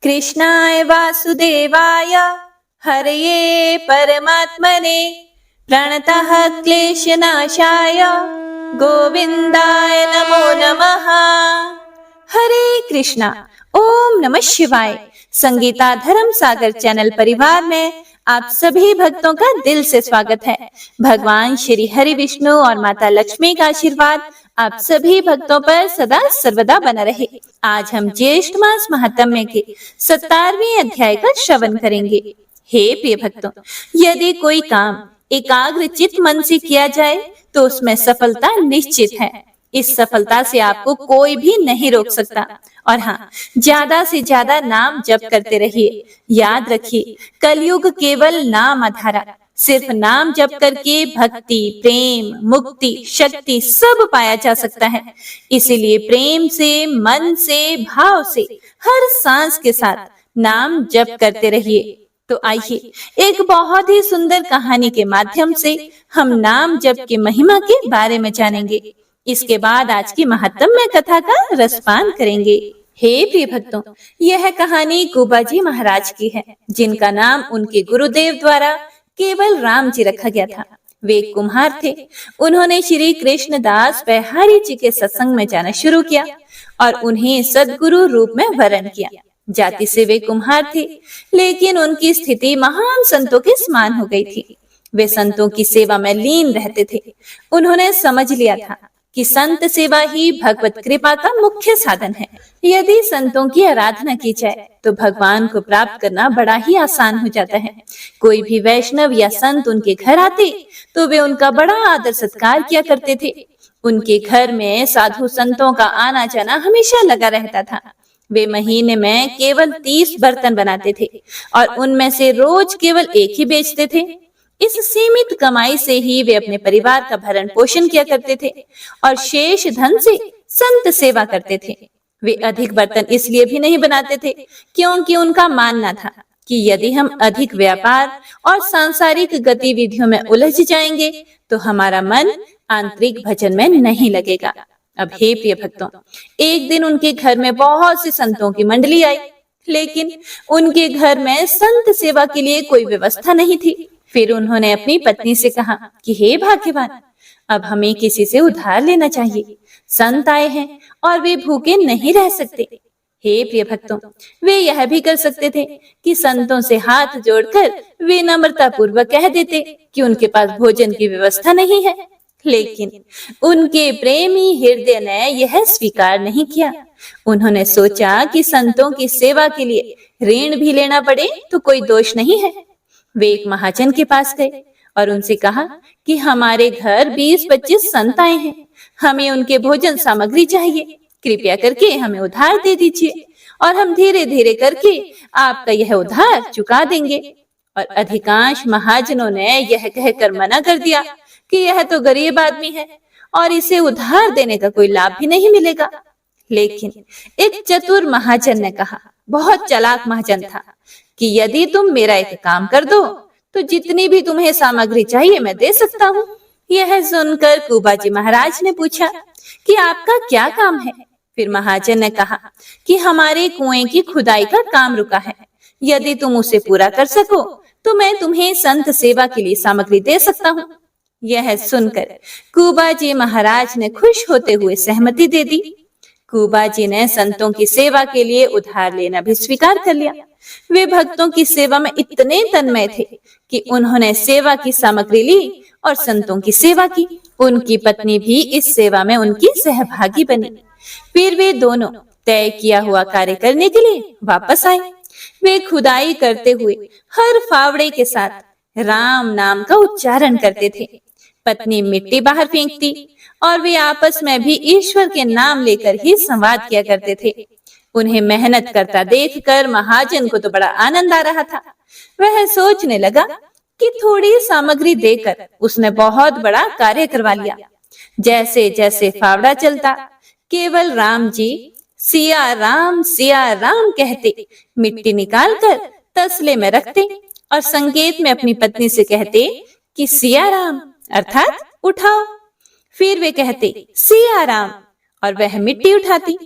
कृष्णाय वासुदेवाय हरये परमात्मने प्रणतः क्लेशनाशाय गोविंदाय नमो नमः। हरे कृष्णा। ओम नमः शिवाय। संगीता धर्म सागर चैनल परिवार में आप सभी भक्तों का दिल से स्वागत है। भगवान श्री हरि विष्णु और माता लक्ष्मी का आशीर्वाद आप सभी भक्तों पर सदा सर्वदा बना रहे। आज हम ज्येष्ठ मास महात्म्य के 17वें अध्याय का श्रवण करेंगे। हे प्रिय भक्तों, यदि कोई काम एकाग्र चित्त मन से किया जाए तो उसमें सफलता निश्चित है। इस सफलता से आपको कोई भी नहीं रोक सकता। और हाँ, ज्यादा से ज्यादा नाम जप करते रहिए। याद रखिए, कलयुग केवल नाम आधारा। सिर्फ नाम जप करके भक्ति, प्रेम, मुक्ति, शक्ति सब पाया जा सकता है। इसीलिए प्रेम से, मन से, भाव से, हर सांस के साथ नाम जप करते रहिए। तो आइए एक बहुत ही सुंदर कहानी के माध्यम से हम नाम जप की महिमा के बारे में जानेंगे। इसके बाद आज की महात्म्य कथा का रसपान करेंगे। हे प्रिय भक्तों, यह कहानी कुबा जी महाराज की है, जिनका नाम उनके गुरुदेव द्वारा केवल राम जी रखा गया था। वे एक कुम्हार थे। उन्होंने श्री कृष्णदास बिहारी जी के सत्संग में जाना शुरू किया और उन्हें सद्गुरु रूप में वरण किया। जाति से वे कुम्हार थे, लेकिन उनकी स्थिति महान संतों के समान हो गई थी। वे संतों की सेवा में लीन रहते थे। उन्होंने समझ लिया था कि संत सेवा ही भगवत कृपा का मुख्य साधन है। यदि संतों की आराधना की जाए तो भगवान को प्राप्त करना बड़ा ही आसान हो जाता है। कोई भी वैष्णव या संत उनके घर आते तो वे उनका बड़ा आदर सत्कार किया करते थे। उनके घर में साधु संतों का आना जाना हमेशा लगा रहता था। वे महीने में केवल 30 बर्तन बनाते थे और उनमें से रोज केवल एक ही बेचते थे। इस सीमित कमाई से ही वे अपने परिवार का भरण पोषण किया करते थे और शेष धन से संत सेवा करते थे। वे अधिक बर्तन इसलिए भी नहीं बनाते थे क्योंकि उनका मानना था कि यदि हम अधिक व्यापार और सांसारिक गतिविधियों में उलझ जाएंगे तो हमारा मन आंतरिक भजन में नहीं लगेगा। अब हे प्रिय भक्तों, एक दिन उनके घर में बहुत से संतों की मंडली आई, लेकिन उनके घर में संत सेवा के लिए कोई व्यवस्था नहीं थी। फिर उन्होंने अपनी पत्नी से कहा कि हे भाग्यवान, अब हमें किसी से उधार लेना चाहिए। संत आए हैं और वे भूखे नहीं रह सकते। हे प्रिय भक्तों, वे यह भी कर सकते थे कि संतों से हाथ जोड़कर वे नम्रता पूर्वक कह देते कि उनके पास भोजन की व्यवस्था नहीं है, लेकिन उनके प्रेमी हृदय ने यह स्वीकार नहीं किया। उन्होंने सोचा कि संतों की सेवा के लिए ऋण भी लेना पड़े तो कोई दोष नहीं है। वे एक महाजन के पास गए और उनसे कहा कि हमारे घर 20-25 संत आए हैं, हमें उनके भोजन सामग्री चाहिए, कृपया करके हमें उधार दे दीजिए और हम धीरे धीरे करके आपका यह उधार चुका देंगे। और अधिकांश महाजनों ने यह कहकर मना कर दिया कि यह तो गरीब आदमी है और इसे उधार देने का कोई लाभ भी नहीं मिलेगा। लेकिन एक चतुर महाजन ने कहा, बहुत चालाक महाजन था, कि यदि तुम मेरा एक काम कर दो तो जितनी भी तुम्हें सामग्री चाहिए मैं दे सकता हूँ। यह सुनकर कुबा जी महाराज ने पूछा कि आपका क्या काम है। फिर महाजन ने कहा कि हमारे कुएं की खुदाई का काम रुका है, यदि तुम उसे पूरा कर सको तो मैं तुम्हें संत सेवा के लिए सामग्री दे सकता हूँ। यह सुनकर कुबा जी महाराज ने खुश होते हुए सहमति दे दी। कुबा जी ने संतों की सेवा के लिए उधार लेना भी स्वीकार कर लिया। वे भक्तों की सेवा में इतने तन्मय थे कि उन्होंने सेवा की सामग्री ली और संतों की सेवा की। उनकी पत्नी भी इस सेवा में उनकी सहभागी बनी। फिर वे दोनों तय किया हुआ कार्य करने के लिए वापस आए। वे खुदाई करते हुए हर फावड़े के साथ राम नाम का उच्चारण करते थे। पत्नी मिट्टी बाहर फेंकती और वे आपस में भी ईश्वर के नाम लेकर ही संवाद किया करते थे। उन्हें मेहनत करता देखकर महाजन को तो बड़ा आनंद आ रहा था। वह सोचने लगा कि थोड़ी सामग्री देकर उसने बहुत बड़ा कार्य करवा लिया। जैसे जैसे फावड़ा चलता, केवल राम जी सिया राम कहते, मिट्टी निकालकर तसले में रखते और संकेत में अपनी पत्नी से कहते कि सिया राम अर्थात उठाओ। फिर वे कहते सिया राम और वह मिट्टी उठाती।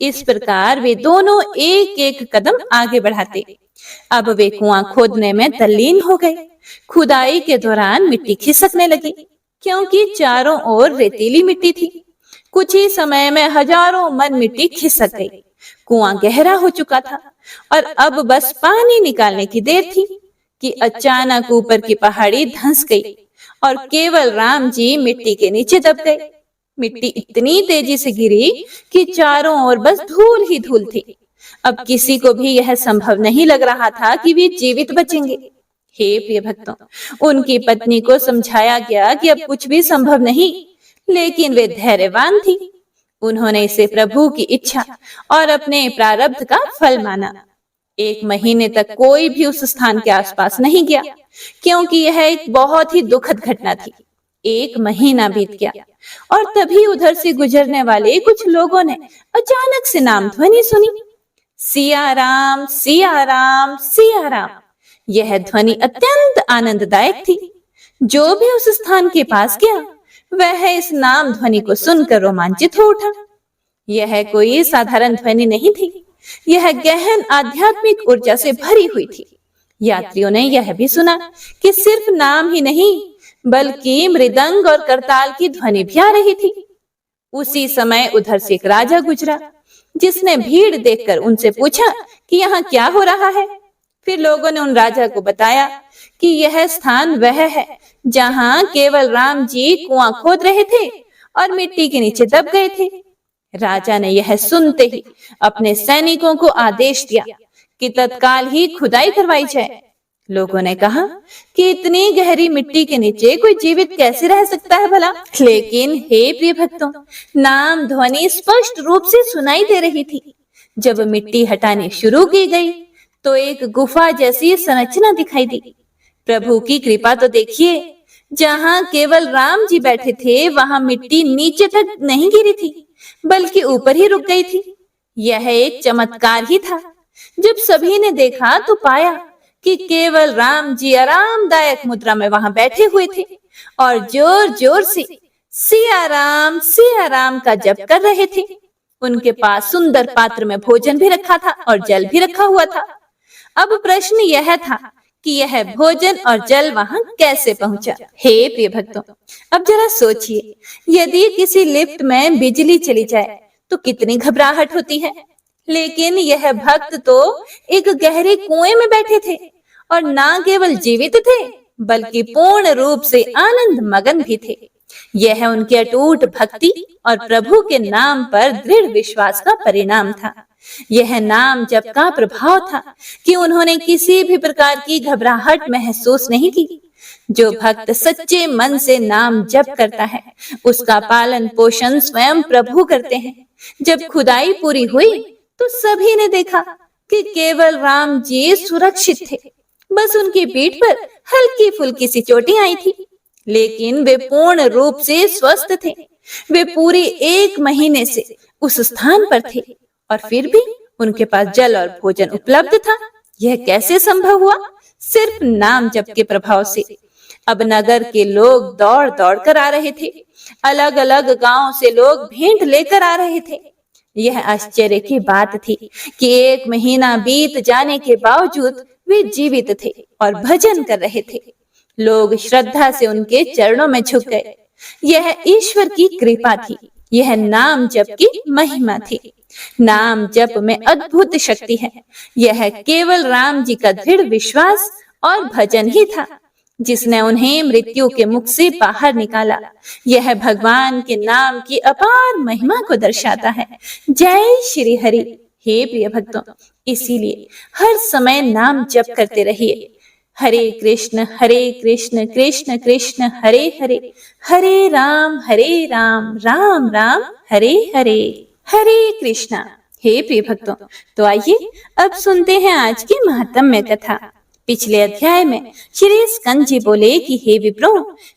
इस प्रकार वे दोनों एक एक कदम आगे बढ़ाते। अब वे कुआं खोदने में तल्लीन हो गए। खुदाई के दौरान मिट्टी खिसकने लगी, क्योंकि चारों ओर रेतीली मिट्टी थी। कुछ ही समय में हजारों मन मिट्टी खिसक गई। कुआं गहरा हो चुका था और अब बस पानी निकालने की देर थी कि अचानक ऊपर की पहाड़ी धंस गई और केवल राम जी मिट्टी के नीचे दब गए। मिट्टी इतनी तेजी से गिरी कि चारों ओर बस धूल ही धूल थी। अब किसी को भी यह संभव नहीं लग रहा था कि वे जीवित बचेंगे। हे प्रिय भक्तों, उनकी पत्नी को समझाया गया कि अब कुछ भी संभव नहीं, लेकिन वे धैर्यवान थी। उन्होंने इसे प्रभु की इच्छा और अपने प्रारब्ध का फल माना। 1 महीने तक कोई भी उस स्थान के आसपास नहीं गया, क्योंकि यह एक बहुत ही दुखद घटना थी। 1 महीना बीत गया और तभी उधर से गुजरने वाले कुछ लोगों ने अचानक से नाम ध्वनि सुनी, सिया राम सिया राम सिया राम। यह ध्वनि अत्यंत आनंददायक थी। जो भी उस स्थान के पास गया वह इस नाम ध्वनि को सुनकर रोमांचित हो उठा। यह कोई साधारण ध्वनि नहीं थी, यह गहन आध्यात्मिक ऊर्जा से भरी हुई थी। यात्रियों ने यह भी सुना कि सिर्फ नाम ही नहीं, बल्कि मृदंग और करताल की ध्वनि भी आ रही थी। उसी समय उधर से एक राजा गुजरा, जिसने भीड़ देखकर उनसे पूछा कि यहाँ क्या हो रहा है। फिर लोगों ने उन राजा को बताया कि यह स्थान वह है जहाँ केवल राम जी कुआं खोद रहे थे और मिट्टी के नीचे दब गए थे। राजा ने यह सुनते ही अपने सैनिकों को आदेश दिया कि तत्काल ही खुदाई करवाई जाए। लोगों ने कहा कि इतनी गहरी मिट्टी के नीचे कोई जीवित कैसे रह सकता है भला। लेकिन हे प्रिय भक्तों, नाम ध्वनि स्पष्ट रूप से सुनाई दे रही थी। जब मिट्टी हटानी शुरू की गई तो एक गुफा जैसी संरचना दिखाई दी। प्रभु की कृपा तो देखिए, जहाँ केवल राम जी बैठे थे वहां मिट्टी नीचे तक नहीं गिरी थी, बल्कि ऊपर ही रुक गई थी। यह एक चमत्कार ही था। जब सभी ने देखा तो पाया कि केवल राम जी आरामदायक मुद्रा में वहां बैठे हुए थे और जोर जोर से सिया राम का जप कर रहे थे। उनके पास सुंदर पात्र में भोजन भी रखा था और जल भी रखा हुआ था। अब प्रश्न यह था कि यह भोजन और जल वहां कैसे पहुंचा। हे प्रिय भक्तों, अब जरा सोचिए, यदि किसी लिफ्ट में बिजली चली जाए तो कितनी घबराहट होती है। लेकिन यह भक्त तो एक गहरे कुएं में बैठे थे और ना केवल जीवित थे, बल्कि पूर्ण रूप से आनंद मगन भी थे। यह उनकी अटूट भक्ति और प्रभु के नाम पर दृढ़ विश्वास का परिणाम था। यह नाम जप का प्रभाव था कि उन्होंने किसी भी प्रकार की घबराहट महसूस नहीं की। जो भक्त सच्चे मन से नाम जप करता है, उसका पालन पोषण स्वयं प्रभु करते हैं। जब खुदाई पूरी हुई तो सभी ने देखा कि केवल राम जी सुरक्षित थे। बस उनकी पीठ पर हल्की फुल्की सी चोटें आई थी, लेकिन वे पूर्ण रूप से स्वस्थ थे। वे पूरे 1 महीने से उस स्थान पर थे और फिर भी उनके पास जल और भोजन उपलब्ध था। यह कैसे संभव हुआ? सिर्फ नाम जप के प्रभाव से। अब नगर के लोग दौड़ दौड़ कर आ रहे थे। अलग अलग गांव से लोग भेंट लेकर आ रहे थे। यह आश्चर्य की बात थी कि 1 महीना बीत जाने के बावजूद वे जीवित थे और भजन कर रहे थे। लोग श्रद्धा से उनके चरणों में झुक गए। यह ईश्वर की कृपा थी। यह नाम जप की महिमा थी। नाम जप में अद्भुत शक्ति है। यह केवल राम जी का दृढ़ विश्वास और भजन ही था जिसने उन्हें मृत्यु के मुख से बाहर निकाला। यह भगवान के नाम की अपार महिमा को दर्शाता है। जय श्री हरि। हे प्रिय भक्तों, इसीलिए हर समय नाम जप करते रहिए। हरे कृष्ण कृष्ण कृष्ण हरे हरे, हरे राम राम राम हरे हरे, हरे कृष्णा। हे प्रिय भक्तों, तो आइए अब सुनते हैं आज की महात्म्य कथा। पिछले अध्याय में श्री स्कंद जी बोले कि हे विप्रो,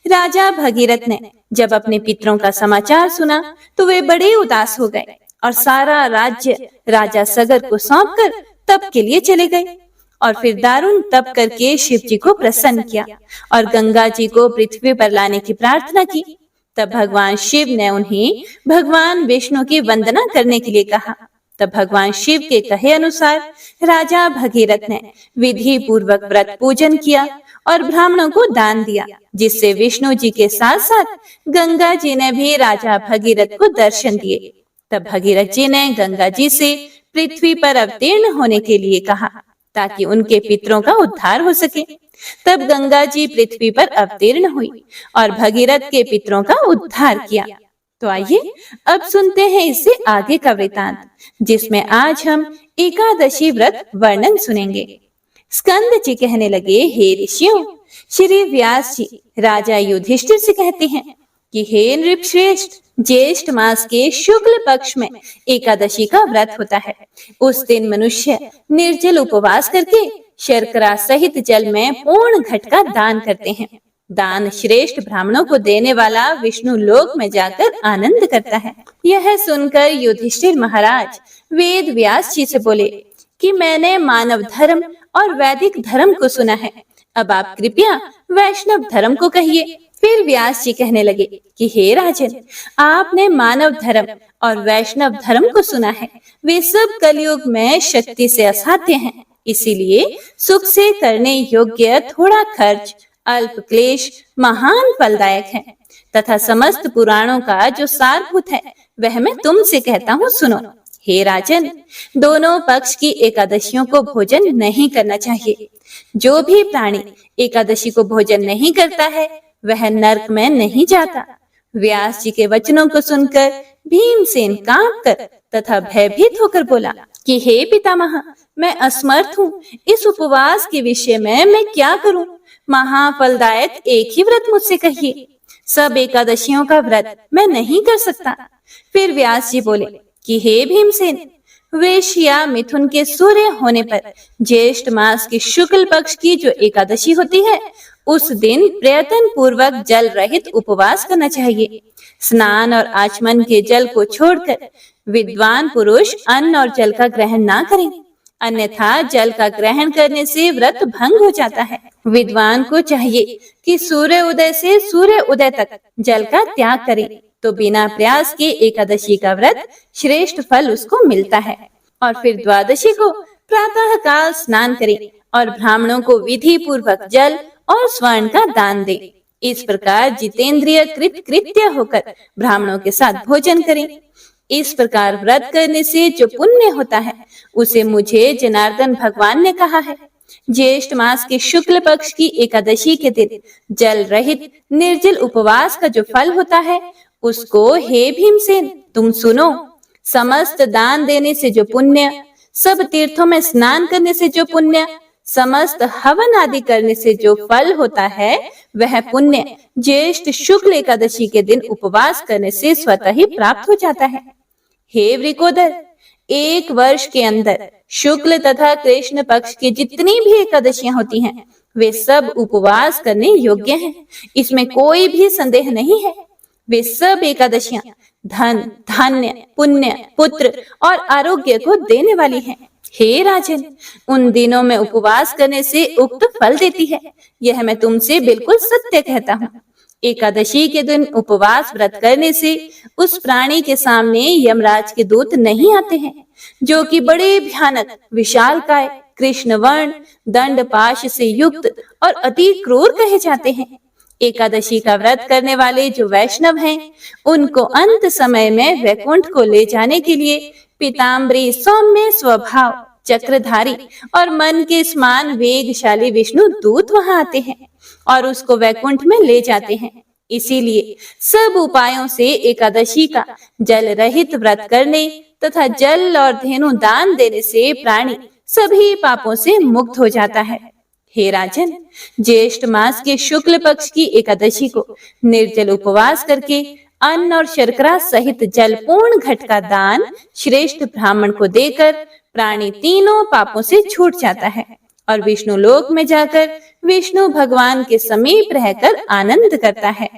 राजा भगीरथ ने जब अपने पितरों का समाचार सुना तो वे बड़े उदास हो गए और सारा राज्य राजा सगर को सौंपकर तप के लिए चले गए और फिर दारुण तप करके शिव जी को प्रसन्न किया और गंगा जी को पृथ्वी पर लाने की प्रार्थना की। तब भगवान शिव ने उन्हें भगवान विष्णु की वंदना करने के लिए कहा। तब भगवान शिव के कहे अनुसार राजा भगीरथ ने विधि पूर्वक व्रत पूजन किया और ब्राह्मणों को दान दिया, जिससे विष्णु जी के साथ साथ गंगा जी ने भी राजा भगीरथ को दर्शन दिए। तब भगीरथ जी ने गंगा जी से पृथ्वी पर अवतीर्ण होने के लिए कहा, ताकि उनके पितरों का उद्धार हो सके। तब गंगा जी पृथ्वी पर अवतीर्ण हुई और भगीरथ के पितरों का उद्धार किया। तो आइए अब सुनते हैं इससे आगे का वृतांत, जिसमें आज हम एकादशी व्रत वर्णन सुनेंगे। स्कंद जी कहने लगे, हे ऋषियों, श्री व्यास जी राजा युधिष्ठिर से कहते हैं कि हे नृपश्रेष्ठ, ज्येष्ठ मास के शुक्ल पक्ष में एकादशी का व्रत होता है। उस दिन मनुष्य निर्जल उपवास करके शर्करा सहित जल में पूर्ण घट का दान करते हैं। दान श्रेष्ठ ब्राह्मणों को देने वाला विष्णु लोक में जाकर आनंद करता है। यह सुनकर युधिष्ठिर महाराज वेद व्यास जी से बोले कि मैंने मानव धर्म और वैदिक धर्म को सुना है, अब आप कृपया वैष्णव धर्म को कहिए। फिर व्यास जी कहने लगे कि हे राजन, आपने मानव धर्म और वैष्णव धर्म को सुना है, वे सब कलयुग में शक्ति से असाध्य हैं। इसीलिए सुख से करने योग्य थोड़ा खर्च, अल्प क्लेश महान फलदायक है, तथा समस्त पुराणों का जो सारभूत है वह मैं तुमसे कहता हूँ, सुनो। हे राजन, दोनों पक्ष की एकादशियों को भोजन नहीं करना चाहिए। जो भी प्राणी एकादशी को भोजन नहीं करता है वह नरक में नहीं जाता। व्यास जी के वचनों को सुनकर भीमसेन कांपकर तथा भयभीत होकर बोला कि हे पितामह, मैं असमर्थ हूँ, इस उपवास के विषय में मैं क्या करूँ? महाफलदायक एक ही व्रत मुझसे कहिए, सब एकादशियों का व्रत मैं नहीं कर सकता। फिर व्यास जी बोले कि हे भीमसेन, वृष या मिथुन के सूर्य होने पर ज्येष्ठ मास की शुक्ल पक्ष की जो एकादशी होती है, उस दिन प्रयत्न पूर्वक जल रहित उपवास करना चाहिए। स्नान और आचमन के जल को छोड़कर विद्वान पुरुष अन्न और जल का ग्रहण ना करें, अन्यथा जल का ग्रहण करने से व्रत भंग हो जाता है। विद्वान को चाहिए कि सूर्य उदय से सूर्य उदय तक जल का त्याग करे, तो बिना प्रयास के एकादशी का व्रत श्रेष्ठ फल उसको मिलता है। और फिर द्वादशी को प्रातः काल स्नान करे और ब्राह्मणों को विधि पूर्वक जल और स्वर्ण का दान दे। इस प्रकार जितेंद्रिय कृत्य होकर ब्राह्मणों के साथ भोजन करें। इस प्रकार व्रत करने से जो पुण्य होता है उसे मुझे जनार्दन भगवान ने कहा है। ज्येष्ठ मास के शुक्ल पक्ष की एकादशी के दिन जल रहित निर्जल उपवास का जो फल होता है उसको हे भीमसेन तुम सुनो। समस्त दान देने से जो पुण्य, सब तीर्थों में स्नान करने से जो पुण्य, समस्त हवन आदि करने से जो फल होता है, वह पुण्य ज्येष्ठ शुक्ल एकादशी के दिन उपवास करने से स्वतः ही प्राप्त हो जाता है। हे वृकोदर, एक वर्ष के अंदर शुक्ल तथा कृष्ण पक्ष की जितनी भी एकादशियां होती हैं, वे सब उपवास करने योग्य हैं, इसमें कोई भी संदेह नहीं है। वे सब एकादशियां धन, धान्य, पुण्य, पुत्र और आरोग्य को देने वाली हैं। हे राजन, उन दिनों में उपवास करने से उक्त फल देती है, यह मैं तुमसे बिल्कुल सत्य कहता हूँ। एकादशी के दिन उपवास व्रत करने से उस प्राणी के सामने यमराज के दूत नहीं आते हैं, जो कि बड़े भयानक, विशालकाय, कृष्ण वर्ण, दंड पाश से युक्त और अति क्रूर कहे जाते हैं। एकादशी का व्रत करने वाले जो वैष्णव हैं, उनको अंत समय में वैकुंठ को ले जाने के लिए पीताम्बरी, सौम्य स्वभाव, चक्रधारी और मन के समान वेगशाली विष्णु दूत वहां आते हैं और उसको वैकुंठ में ले जाते हैं। इसीलिए सब उपायों से एकादशी का जल रहित व्रत करने तथा जल और धेनु दान देने से प्राणी सभी पापों से मुक्त हो जाता है। हे राजन, ज्येष्ठ मास के शुक्ल पक्ष की एकादशी को निर्जल उपवास करके अन्न और शर्करा सहित जल पूर्ण घट का दान श्रेष्ठ ब्राह्मण को देकर प्राणी तीनों पापों से छूट जाता है और विष्णु लोक में जाकर विष्णु भगवान के समीप रहकर आनंद करता है।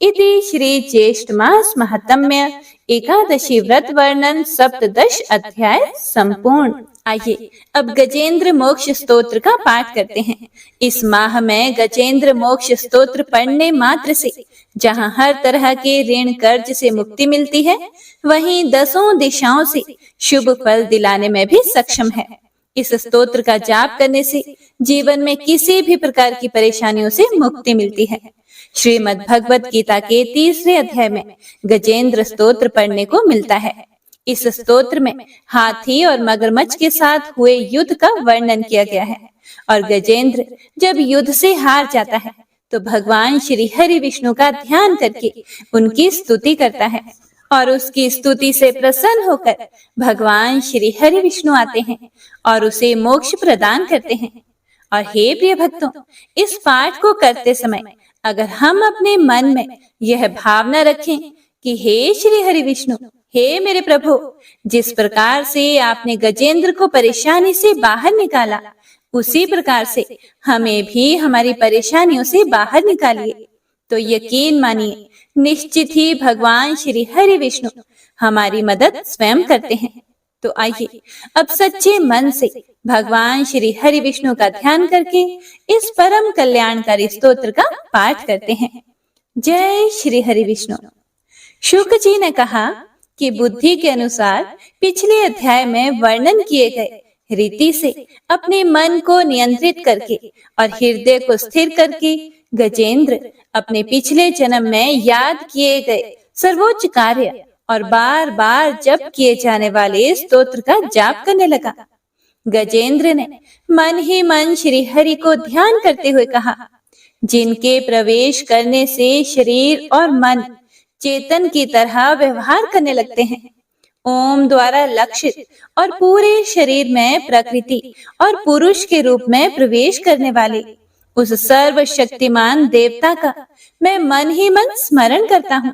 इति श्री ज्येष्ठ मास महात्म्य एकादशी व्रत वर्णन सप्तदश अध्याय संपूर्ण। आइए अब गजेंद्र मोक्ष स्तोत्र का पाठ करते हैं। इस माह में गजेंद्र मोक्ष स्तोत्र पढ़ने मात्र से जहाँ हर तरह के ऋण कर्ज से मुक्ति मिलती है, वहीं 10 दिशाओं से शुभ फल दिलाने में भी सक्षम है। इस स्तोत्र का जाप करने से जीवन में किसी भी प्रकार की परेशानियों से मुक्ति मिलती है। श्रीमद् भगवत गीता के 3रे अध्याय में गजेंद्र स्तोत्र पढ़ने को मिलता है। इस स्तोत्र में हाथी और मगरमच्छ के साथ हुए युद्ध का वर्णन किया गया है और गजेंद्र जब युद्ध से हार जाता है तो भगवान श्री हरि विष्णु का ध्यान करके उनकी स्तुति करता है और उसकी स्तुति से प्रसन्न होकर भगवान श्री हरि विष्णु आते हैं और उसे मोक्ष प्रदान करते हैं। और हे प्रिय भक्तों, इस पाठ को करते समय अगर हम अपने मन में यह भावना रखें कि हे श्री हरि विष्णु, हे मेरे प्रभु, जिस प्रकार से आपने गजेंद्र को परेशानी से बाहर निकाला, उसी प्रकार से हमें भी हमारी परेशानियों से बाहर निकालिए, तो यकीन मानिए निश्चित ही भगवान श्री हरि विष्णु हमारी मदद स्वयं करते हैं। तो आइए अब सच्चे मन से भगवान श्री हरि विष्णु का ध्यान करके इस परम कल्याणकारी स्तोत्र का पाठ करते हैं। जय श्री हरि विष्णु। शुक जी ने कहा कि बुद्धि के अनुसार पिछले अध्याय में वर्णन किए गए रीति से अपने मन को नियंत्रित करके और हृदय को स्थिर करके गजेंद्र अपने पिछले जन्म में याद किए गए सर्वोच्च कार्य और बार बार जप किए जाने वाले स्तोत्र का जाप करने लगा। गजेंद्र ने मन ही मन श्री हरि को ध्यान करते हुए कहा, जिनके प्रवेश करने से शरीर और मन चेतन की तरह व्यवहार करने लगते हैं, ओम द्वारा लक्षित और पूरे शरीर में प्रकृति और पुरुष के रूप में प्रवेश करने वाले उस सर्वशक्तिमान देवता का मैं मन ही मन स्मरण करता हूँ,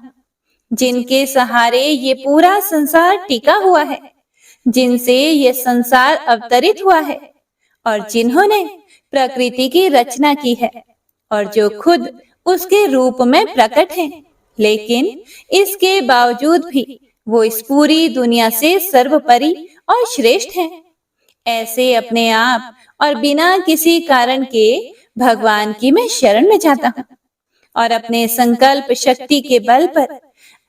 जिनके सहारे ये पूरा संसार टिका हुआ है, जिनसे ये संसार अवतरित हुआ है और जिन्होंने प्रकृति की रचना की है और जो खुद उसके रूप में प्रकट हैं, लेकिन इसके बावजूद भी वो इस पूरी दुनिया से सर्वोपरि और श्रेष्ठ हैं। ऐसे अपने आप और बिना किसी कारण के भगवान की मैं शरण में जाता हूँ और अपने संकल्प शक्ति के बल पर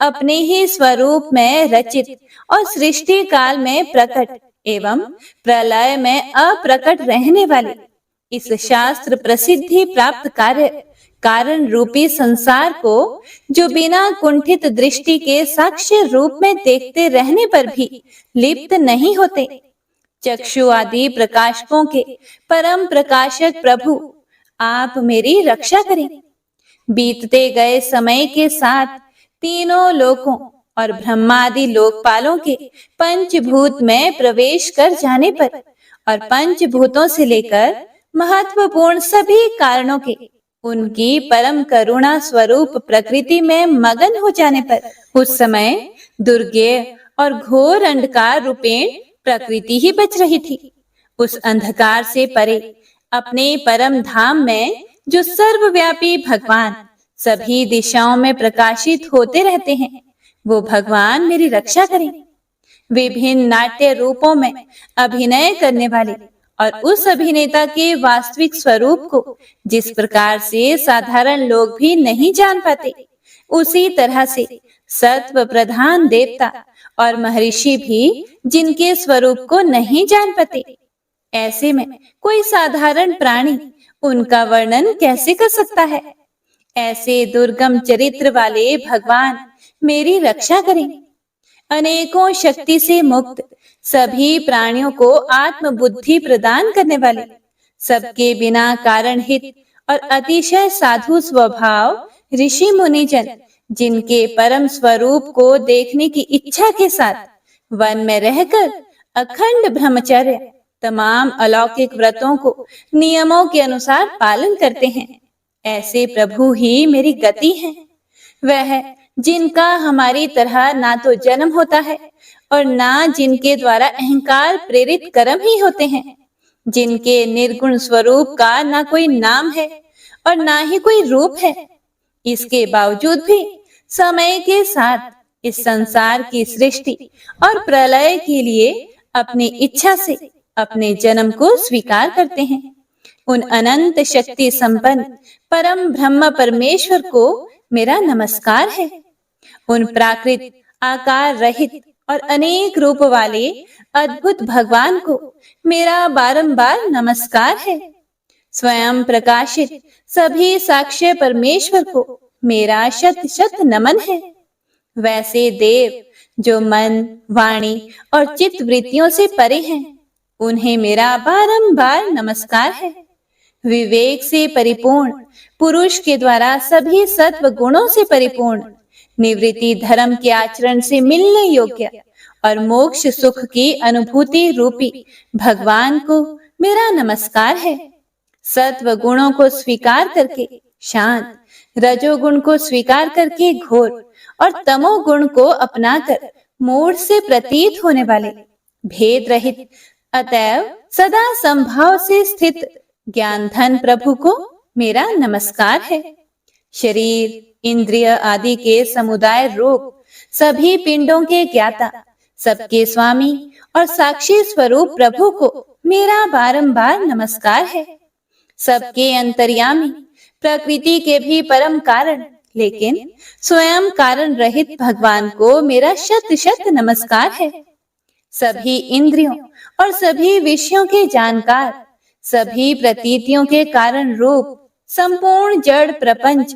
अपने ही स्वरूप में रचित और सृष्टि काल में प्रकट एवं प्रलय में अप्रकट रहने वाले इस शास्त्र प्रसिद्धि प्राप्त कार्य कारण रूपी संसार को, जो बिना कुंठित दृष्टि के साक्ष्य रूप में देखते रहने पर भी लिप्त नहीं होते, चक्षु आदि प्रकाशकों के परम प्रकाशक प्रभु, आप मेरी रक्षा करें। बीतते गए समय के साथ तीनों लोकों और ब्रह्मादि लोकपालों के पंचभूत में प्रवेश कर जाने पर और पंचभूतों से लेकर महत्वपूर्ण सभी कारणों के उनकी परम करुणा स्वरूप प्रकृति में मगन हो जाने पर उस समय दुर्गेय और घोर अंधकार रूपेण प्रकृति ही बच रही थी। उस अंधकार से परे अपने परम धाम में जो सर्वव्यापी भगवान सभी दिशाओं में प्रकाशित होते रहते हैं, वो भगवान मेरी रक्षा करें। विभिन्न नाट्य रूपों में अभिनय करने वाले और उस अभिनेता के वास्तविक स्वरूप को जिस प्रकार से साधारण लोग भी नहीं जान पाते, उसी तरह से सत्व प्रधान देवता और महर्षि भी जिनके स्वरूप को नहीं जान पाते, ऐसे में कोई साधारण प्राणी उनका वर्णन कैसे कर सकता है। ऐसे दुर्गम चरित्र वाले भगवान मेरी रक्षा करें। अनेकों शक्ति से मुक्त सभी प्राणियों को आत्म बुद्धि प्रदान करने वाले, सबके बिना कारण हित और अतिशय साधु स्वभाव ऋषि मुनिजन, जिनके परम स्वरूप को देखने की इच्छा के साथ वन में रहकर अखंड ब्रह्मचर्य तमाम अलौकिक व्रतों को नियमों के अनुसार पालन करते हैं, ऐसे प्रभु ही मेरी गति हैं। वह जिनका हमारी तरह ना तो जन्म होता है और ना जिनके द्वारा अहंकार प्रेरित कर्म ही होते हैं, जिनके निर्गुण स्वरूप का ना कोई नाम है और ना ही कोई रूप है, इसके बावजूद भी समय के साथ इस संसार की सृष्टि और प्रलय के लिए अपनी इच्छा से अपने जन्म को स्वीकार करते हैं। उन अनंत शक्ति संपन्न परम ब्रह्म परमेश्वर को मेरा नमस्कार है। उन प्राकृत, आकार रहित और अनेक रूप वाले अद्भुत भगवान को मेरा बारंबार नमस्कार है। स्वयं प्रकाशित सभी साक्ष्य परमेश्वर को मेरा शत शत नमन है। वैसे देव जो मन, वाणी और चित्त वृत्तियों से परे हैं, उन्हें मेरा बारंबार नमस्कार है। विवेक से परिपूर्ण पुरुष के द्वारा सभी सत्व गुणों से परिपूर्ण, निवृत्ति धर्म के आचरण से मिलने योग्य और मोक्ष सुख की अनुभूति रूपी भगवान को मेरा नमस्कार है। सत्व गुणों को स्वीकार करके शांत, रजोगुण को स्वीकार करके घोर और तमोगुण को अपनाकर मूढ़ से प्रतीत होने वाले, भेद रहित अतएव सदा संभाव से स्थित ज्ञान धन प्रभु को मेरा नमस्कार है। शरीर, इंद्रिय आदि के समुदाय रूप सभी पिंडों के ज्ञाता, सबके स्वामी और साक्षी स्वरूप प्रभु को मेरा बारंबार नमस्कार है। सबके अंतर्यामी, प्रकृति के भी परम कारण लेकिन स्वयं कारण रहित भगवान को मेरा शत शत नमस्कार है। सभी इंद्रियों और सभी विषयों के जानकार, सभी प्रतीतियों के कारण रूप संपूर्ण जड़ प्रपंच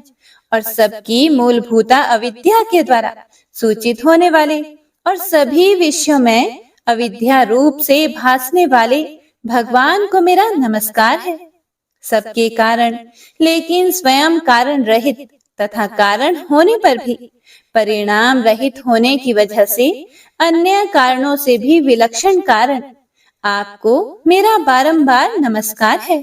और सबकी मूलभूता अविद्या के द्वारा सूचित होने वाले और सभी विषयों में अविद्या रूप से भासने वाले भगवान को मेरा नमस्कार है। सबके कारण लेकिन स्वयं कारण रहित तथा कारण होने पर भी परिणाम रहित होने की वजह से अन्य कारणों से भी विलक्षण कारण आपको मेरा बारंबार नमस्कार है।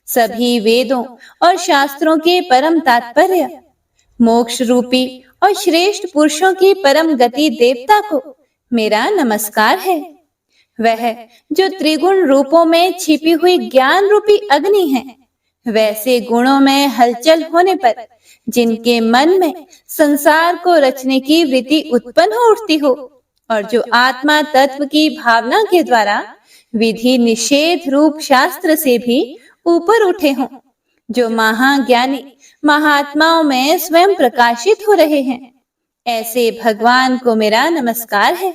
सभी वेदों और शास्त्रों के परम तात्पर्य, मोक्ष रूपी और श्रेष्ठ पुरुषों की परम गति देवता को मेरा नमस्कार है। वह जो त्रिगुण रूपों में छिपी हुई ज्ञान रूपी अग्नि है, वैसे गुणों में हलचल होने पर जिनके मन में संसार को रचने की वृत्ति उत्पन्न हो उठती हो और जो आत्मा तत्व की भावना के द्वारा विधि निषेध रूप शास्त्र से भी ऊपर उठे हों, जो महाज्ञानी महात्माओं में स्वयं प्रकाशित हो रहे हैं, ऐसे भगवान को मेरा नमस्कार है।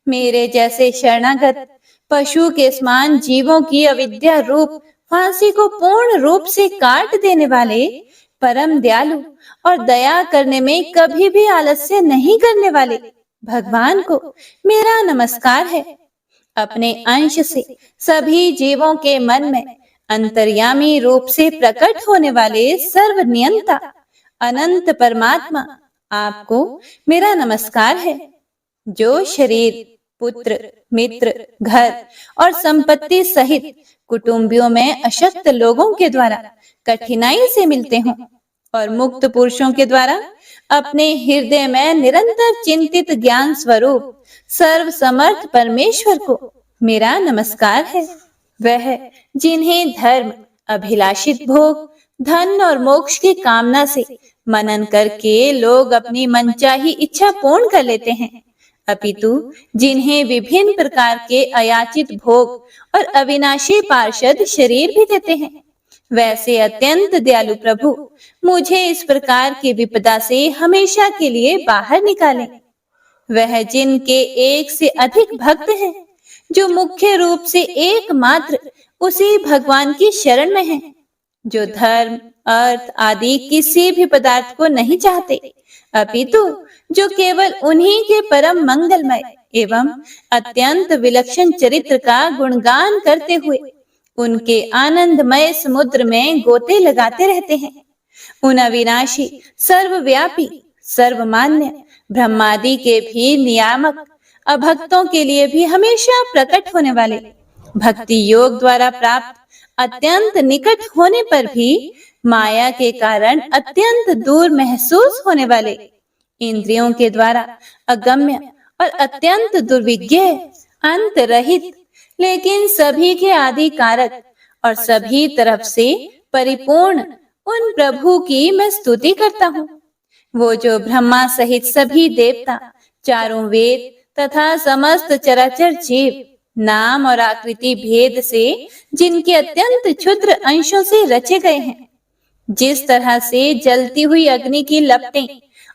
मेरे जैसे शरणागत पशु के समान जीवों की अविद्या रूप फांसी को पूर्ण रूप से काट देने वाले परम दयालु और दया करने में कभी भी आलस्य नहीं करने वाले भगवान को मेरा नमस्कार है। अपने अंश से सभी जीवों के मन में अंतर्यामी रूप से प्रकट होने वाले सर्वनियंता अनंत परमात्मा आपको मेरा नमस्कार है। जो शरीर, पुत्र, मित्र, घर और संपत्ति सहित कुटुंबियों में अशक्त लोगों के द्वारा कठिनाई से मिलते हों और मुक्त पुरुषों के द्वारा अपने हृदय में निरंतर चिंतित ज्ञान स्वरूप सर्व समर्थ परमेश्वर को मेरा नमस्कार है। वह जिन्हें धर्म, अभिलाषित भोग, धन और मोक्ष की कामना से मनन करके लोग अपनी मनचाही इच्छा पूर्ण कर लेते हैं, अपितु जिन्हें विभिन्न प्रकार के अयाचित भोग और अविनाशी पार्षद शरीर भी देते हैं, वैसे अत्यंत दयालु प्रभु मुझे इस प्रकार की विपदा से हमेशा के लिए बाहर निकालें। वह जिनके एक से अधिक भक्त हैं, जो मुख्य रूप से एकमात्र उसी भगवान की शरण में हैं, जो धर्म, अर्थ आदि किसी भी पदार्थ को नहीं चाहते, अपितु जो केवल उन्हीं के परम मंगलमय एवं अत्यंत विलक्षण चरित्र का गुणगान करते हुए उनके आनंदमय समुद्र में गोते लगाते रहते हैं। उन अविनाशी, सर्वव्यापी, सर्वमान्य ब्रह्मादि के भी नियामक, अभक्तों के लिए भी हमेशा प्रकट होने वाले, भक्ति योग द्वारा प्राप्त अत्यंत निकट होने पर भी माया के कारण अत्यंत दूर महसूस होने वाले, इंद्रियों के द्वारा अगम्य और अत्यंत दुर्विज्ञ, अंत रहित लेकिन सभी के आदि कारक और सभी तरफ से परिपूर्ण उन प्रभु की मैं स्तुति करता हूँ। वो जो ब्रह्मा सहित सभी देवता, चारों वेद तथा समस्त चराचर जीव नाम और आकृति भेद से जिनके अत्यंत क्षुद्र अंशों से रचे गए हैं, जिस तरह से जलती हुई अग्नि की लपटें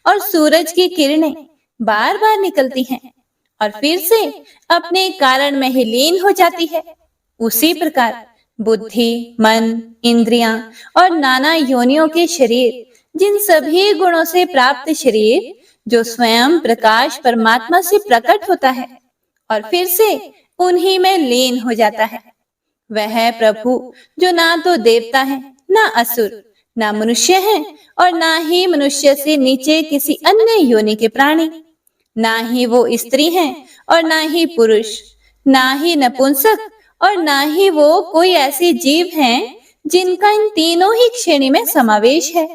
और सूरज की किरणें बार बार निकलती हैं और फिर से अपने कारण में ही लीन हो जाती है, उसी प्रकार बुद्धि, मन, इंद्रियां और नाना योनियों के शरीर, जिन सभी गुणों से प्राप्त शरीर जो स्वयं प्रकाश परमात्मा से प्रकट होता है और फिर से उन्हीं में लीन हो जाता है, वह प्रभु जो ना तो देवता है, ना असुर, ना मनुष्य है और ना ही मनुष्य से नीचे किसी अन्य योनि के प्राणी, ना ही वो स्त्री हैं और ना ही पुरुष, ना ही नपुंसक और ना ही वो कोई ऐसे जीव हैं जिनका इन तीनों ही श्रेणी में समावेश है।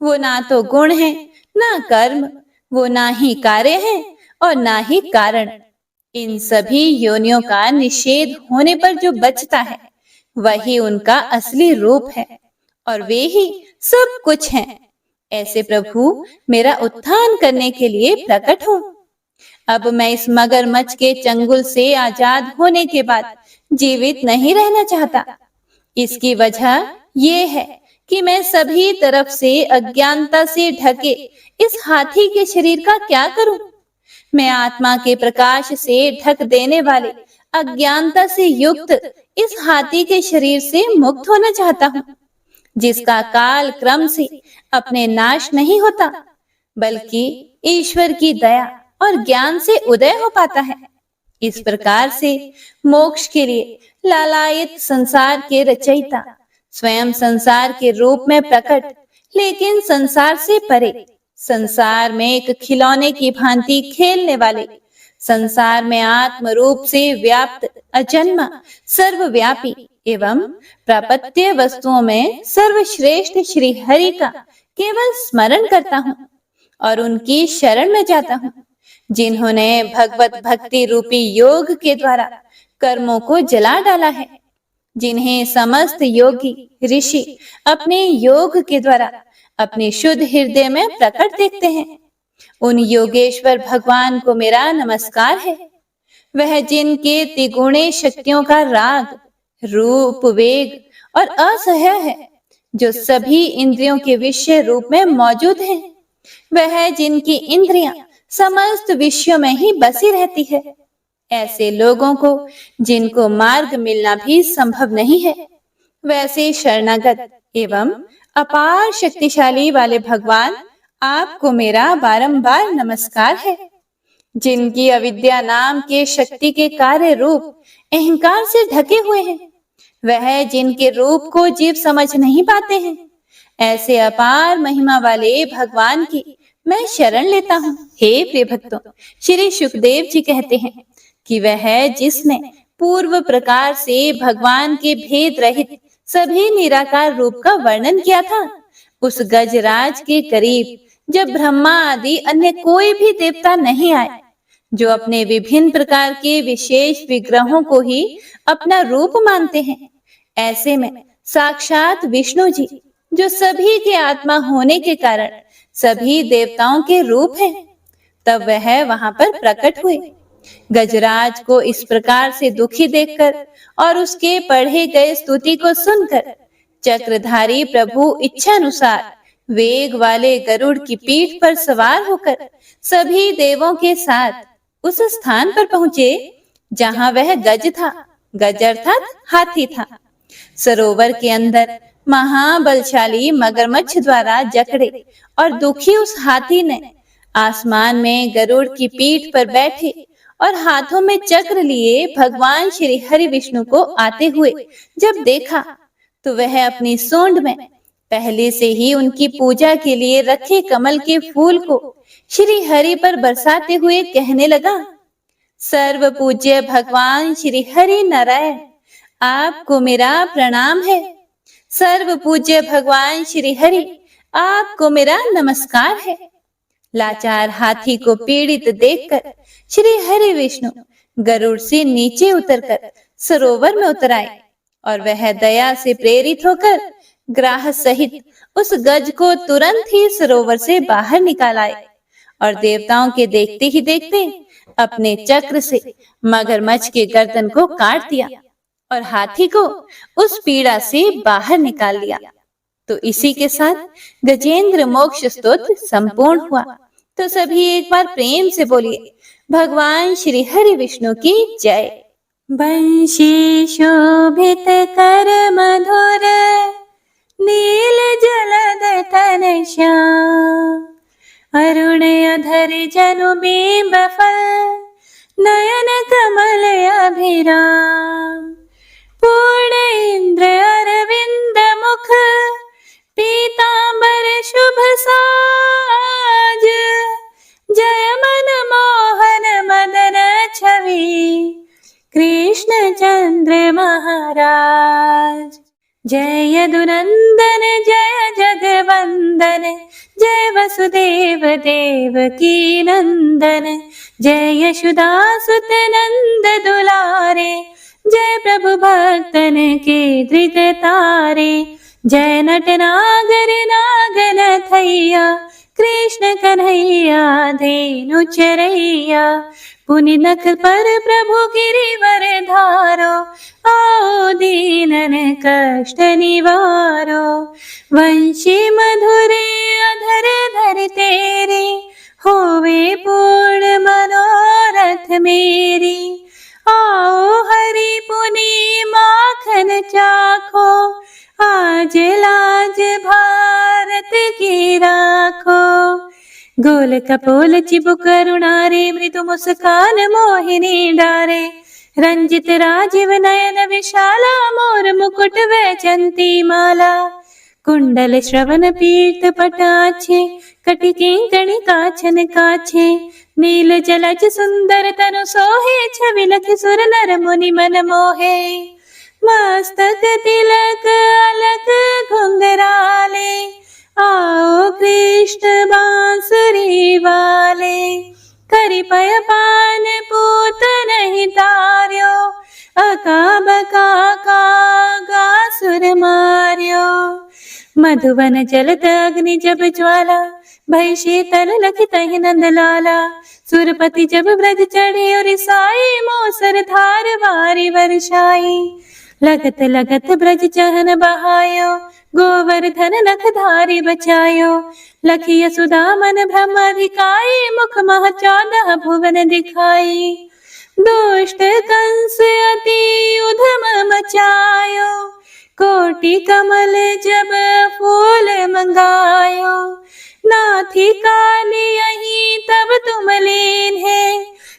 वो ना तो गुण है, ना कर्म, वो ना ही कार्य है और ना ही कारण। इन सभी योनियों का निषेध होने पर जो बचता है वही उनका असली रूप है और वे ही सब कुछ हैं। ऐसे प्रभु मेरा उत्थान करने के लिए प्रकट हो। अब मैं इस मगरमच्छ के चंगुल से आजाद होने के बाद जीवित नहीं रहना चाहता। इसकी वजह ये है कि मैं सभी तरफ से अज्ञानता से ढके इस हाथी के शरीर का क्या करूं? मैं आत्मा के प्रकाश से ढक देने वाले अज्ञानता से युक्त इस हाथी के शरीर से मुक्त होना चाहता हूँ, जिसका काल क्रम से अपने नाश नहीं होता, बल्कि ईश्वर की दया और ज्ञान से उदय हो पाता है। इस प्रकार से मोक्ष के लिए लालायित संसार के रचयिता स्वयं संसार के रूप में प्रकट, लेकिन संसार से परे, संसार में एक खिलौने की भांति खेलने वाले, संसार में आत्म रूप से व्याप्त अजन्मा, सर्वव्यापी एवं प्रापत्य वस्तुओं में सर्वश्रेष्ठ श्री हरि का केवल स्मरण करता हूँ और उनकी शरण में जाता हूँ, जिन्होंने भगवत भक्ति रूपी योग के द्वारा कर्मों को जला डाला है, जिन्हें समस्त योगी ऋषि अपने योग के द्वारा अपने शुद्ध हृदय में प्रकट देखते हैं। उन योगेश्वर भगवान को मेरा नमस्कार है। वह जिनके त्रिगुणे शक्तियों का राग, रूप, वेग और असह्य है, जो सभी इंद्रियों के विषय रूप में मौजूद हैं। वह जिनकी इंद्रियां समस्त विषयों में ही बसी रहती है। ऐसे लोगों को जिनको मार्ग मिलना भी संभव नहीं है, वैसे शरणागत एवं अपार शक्तिशाली वाले भगवान आपको मेरा बारंबार नमस्कार है। जिनकी अविद्या नाम के शक्ति के कार्य रूप अहंकार से ढके हुए हैं, वह जिनके रूप को जीव समझ नहीं पाते हैं, ऐसे अपार महिमा वाले भगवान की मैं शरण लेता हूँ। हे प्रिय भक्तों, श्री सुखदेव जी कहते हैं कि वह जिसने पूर्व प्रकार से भगवान के भेद रहित सभी निराकार रूप का वर्णन किया था, उस गजराज के करीब जब ब्रह्मा आदि अन्य कोई भी देवता नहीं आए, जो अपने विभिन्न प्रकार के विशेष विग्रहों को ही अपना रूप मानते हैं, ऐसे में साक्षात विष्णु जी, जो सभी के आत्मा होने के कारण सभी देवताओं के रूप हैं, तब वह वहां पर प्रकट हुए। गजराज को इस प्रकार से दुखी देखकर और उसके पढ़े गए स्तुति को सुनकर चक्रधारी प्रभु इच्छानुसार वेग वाले गरुड़ की पीठ पर सवार होकर सभी देवों के साथ उस स्थान पर पहुंचे जहां वह गज था। गज अर्थात हाथी था। सरोवर के अंदर महाबलशाली मगरमच्छ द्वारा जकड़े और दुखी उस हाथी ने आसमान में गरुड़ की पीठ पर बैठे और हाथों में चक्र लिए भगवान श्री हरि विष्णु को आते हुए जब देखा, तो वह अपनी सूंड में पहले से ही उनकी पूजा के लिए रखे कमल के फूल को श्री हरि पर बरसाते हुए कहने लगा, सर्व पूज्य भगवान श्री हरि नारायण, आपको मेरा प्रणाम है। सर्व पूज्य भगवान श्री हरि, आपको मेरा नमस्कार है। लाचार हाथी को पीड़ित देखकर श्री हरि विष्णु गरुड़ से नीचे उतरकर सरोवर में उतर आए और वह दया से प्रेरित होकर ग्राह सहित उस गज को तुरंत ही सरोवर से बाहर निकाल आए और देवताओं के देखते ही देखते अपने चक्र से मगरमच्छ के गर्दन को काट दिया और हाथी को उस पीड़ा से बाहर निकाल लिया। तो इसी के साथ गजेंद्र मोक्ष स्तोत्र संपूर्ण हुआ। तो सभी एक बार प्रेम से बोलिए, भगवान श्री हरि विष्णु की जय। बंशी शोभित कर मधुर, नील जलद तन श्याम, अरुण अधर जनु बिंब फल, नयन कमल अभिराम, पूर्ण इंद्र अरविंद मुख, पीतांबर शुभ साज, जय मन मोहन मदन छवि, कृष्ण चंद्र महाराज। जय यदुनंदन जय जगवंदन, जय वसुदेव देवकी नंदन, जय यशोदासुत नंद दुलारे, जय प्रभु भक्तन के धृत तारे, जय नटनागर नागन थैया, कृष्ण कन्हैया धेनु चरैया, पुनि नख पर प्रभु गिरिवर धारो, आओ दीनन कष्ट निवारो, वंशी मधुरे अधर धर तेरे, होवे पूर्ण मनोरथ मेरी, आओ हरि पुनि माखन चाखो, आज लाज भारत की राखो, गोल कपोल चिबुक करुणारे, मृदु मुस्कान मोहिनी डारे, रंजित राजीव नयन विशाला, मोर मुकुट वैजंती माला, कुंडल श्रवण पीत पटाछे, कटि किंकणी काछन काछे, नील जलज सुंदर तनु सोहे, छवि लखि सुर नर मुनि मन मोहे, मस्तक तिलक अलक घुंघराले, आओ कृष्ण बांसुरी वाले, करि पय पान पूत नहीं तार्यो, अका बका का सुर मार्यो, मधुवन जलत अग्नि जब ज्वाला, भय शीतल लखि तहि नंद लाला, सुरपति जब ब्रज चढ़े और साई, मोसर धार वारी वर्षाई, लगत लगत ब्रज चहन बहायो, गोवर्धन नख धारी बचायो, लखी यशोदा मन ब्रह्माधिकाई, मुख मह 14 भुवन दिखाई, दुष्ट कंस अति उधम मचायो, कोटि कमल जब फूल मंगायो, नाथी काली यही तब तुम लीन है,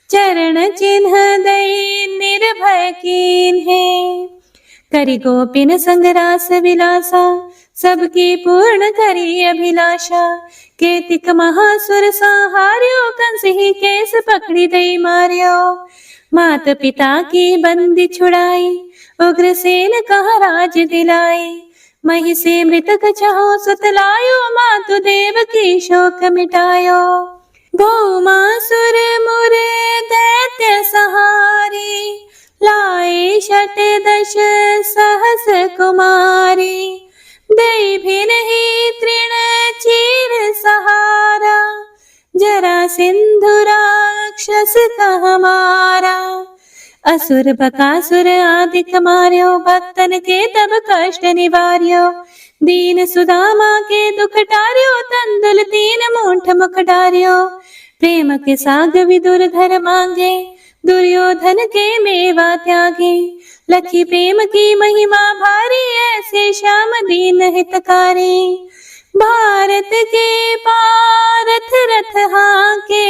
चरण चिन्ह दई निर्भय कीन है, करि गोपिन संग रास विलासा, सबकी पूर्ण करी अभिलाषा, केतिक महासुर संहार्यो, कंस ही केस पकड़ी दई मार्यो, मात पिता की बंदी छुड़ाई, उग्रसेन कहा राज दिलाई, मही से मृतक चाहो सुतलायो, मातु देव की शोक मिटायो, भौमासुर मुरे दैत्य सहारी, लाए 68 सहस कुमारी, दई भी नहीं तृण चीर सहारा, जरा सिंधु राक्षस का हमारा, असुर बकासुर आदिक मार्यो, भक्तन के तब कष्ट निवार्यो, दीन सुदामा के दुख टार्यो, तंदुल 3 मूठ मुख डार्यो, प्रेम के साग विदुर धर मांगे, दुर्योधन के मेवा त्यागे, लखी प्रेम की महिमा भारी, ऐसे श्याम दीन हितकारी, भारत के पारथ रथ हाके,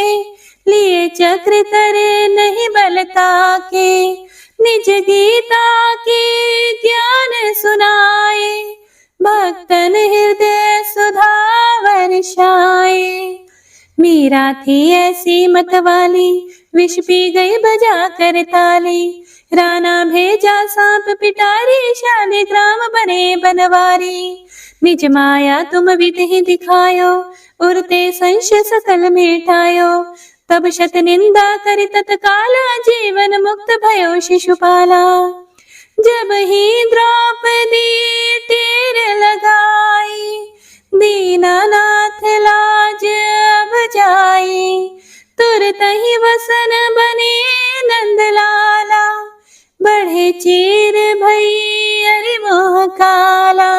लिए चक्र करे नहीं बलता के, निज गीता के ज्ञान सुनाए, भक्तन हृदय सुधा वर्षाए, मीरा थी ऐसी मत वाली, विष पी गई बजा कर ताली, राणा भेजा सांप पिटारी, शालिग्राम बने बनवारी, निज माया तुम विधि दिखायो, उरते संशय सकल मिटायो, तब शत निंदा करि तत्काला, जीवन मुक्त भयो शिशुपाला, जब ही द्रौपदी तीर लगाई, दीनानाथ लाज अब जाई, तुरत ही वसन बने नंदलाला, बढ़े चीर भई अरि मोह काला,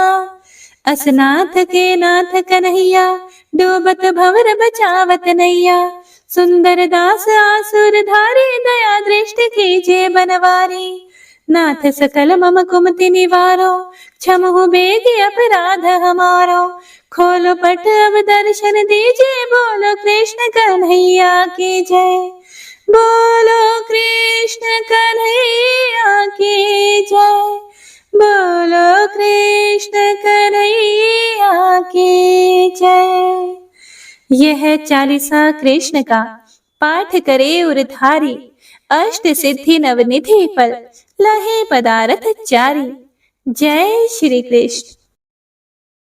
असनाथ के नाथ कन्हैया, डूबत भंवर बचावत नैया। सुंदर दास आसुर धारी, दया दृष्टि कीजिए बनवारी। नाथ सकल मम कुमति निवारो, क्षमहु बेगी अपराध हमारो। खोलो पट अब दर्शन दीजिए, बोलो कृष्ण कन्हैया की जय। बोलो कृष्ण कन्हैया की जय। बोलो कृष्ण कन्हैया की जय। यह चालीसा कृष्ण का पाठ करे उरधारी, अष्ट सिद्धि नवनिधि फल लहे पदारथ चारी। जय श्री कृष्ण।